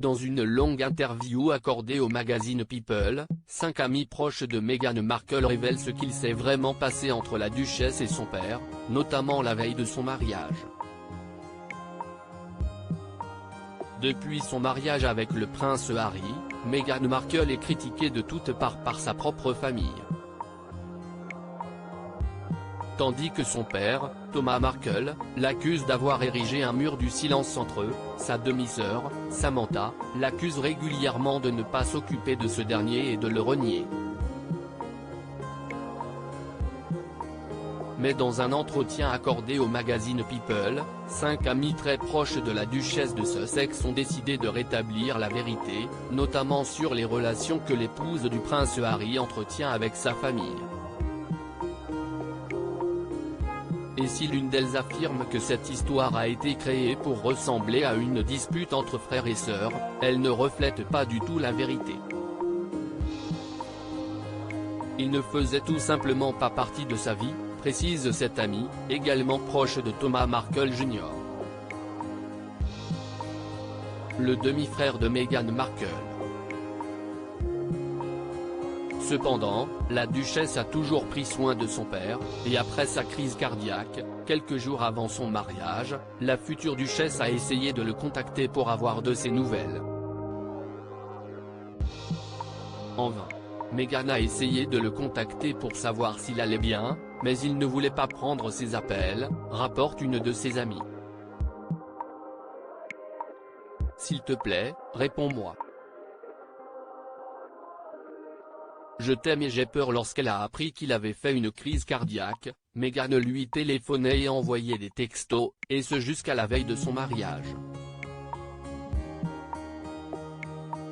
Dans une longue interview accordée au magazine People, 5 amis proches de Meghan Markle révèlent ce qu'il s'est vraiment passé entre la duchesse et son père, notamment la veille de son mariage. Depuis son mariage avec le prince Harry, Meghan Markle est critiquée de toutes parts par sa propre famille. Tandis que son père, Thomas Markle, l'accuse d'avoir érigé un mur du silence entre eux, sa demi-sœur, Samantha, l'accuse régulièrement de ne pas s'occuper de ce dernier et de le renier. Mais dans un entretien accordé au magazine People, 5 amis très proches de la duchesse de Sussex ont décidé de rétablir la vérité, notamment sur les relations que l'épouse du prince Harry entretient avec sa famille. Et si l'une d'elles affirme que cette histoire a été créée pour ressembler à une dispute entre frères et sœurs, elle ne reflète pas du tout la vérité. Il ne faisait tout simplement pas partie de sa vie, précise cet ami, également proche de Thomas Markle Jr. Le demi-frère de Meghan Markle. Cependant, la duchesse a toujours pris soin de son père, et après sa crise cardiaque, quelques jours avant son mariage, la future duchesse a essayé de le contacter pour avoir de ses nouvelles. En vain. Meghan a essayé de le contacter pour savoir s'il allait bien, mais il ne voulait pas prendre ses appels, rapporte une de ses amies. S'il te plaît, réponds-moi. Je t'aime et j'ai peur. Lorsqu'elle a appris qu'il avait fait une crise cardiaque, Meghan lui téléphonait et envoyait des textos, et ce jusqu'à la veille de son mariage.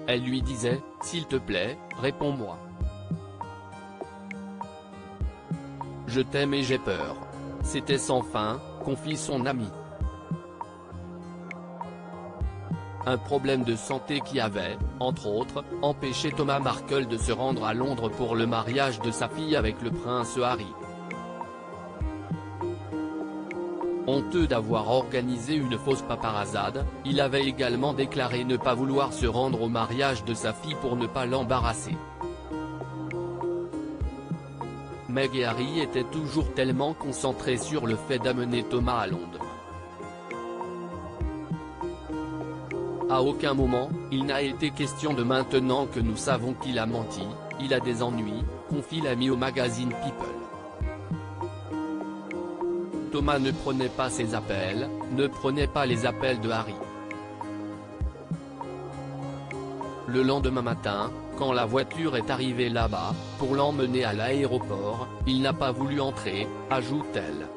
Elle lui disait, s'il te plaît, réponds-moi. Je t'aime et j'ai peur. C'était sans fin, confie son ami. Un problème de santé qui avait, entre autres, empêché Thomas Markle de se rendre à Londres pour le mariage de sa fille avec le prince Harry. Honteux d'avoir organisé une fausse paparazade, il avait également déclaré ne pas vouloir se rendre au mariage de sa fille pour ne pas l'embarrasser. Meg et Harry étaient toujours tellement concentrés sur le fait d'amener Thomas à Londres. À aucun moment, il n'a été question de maintenant que nous savons qu'il a menti, il a des ennuis, confie l'ami au magazine People. Thomas ne prenait pas ses appels, ne prenait pas les appels de Harry. Le lendemain matin, quand la voiture est arrivée là-bas, pour l'emmener à l'aéroport, il n'a pas voulu entrer, ajoute-t-elle.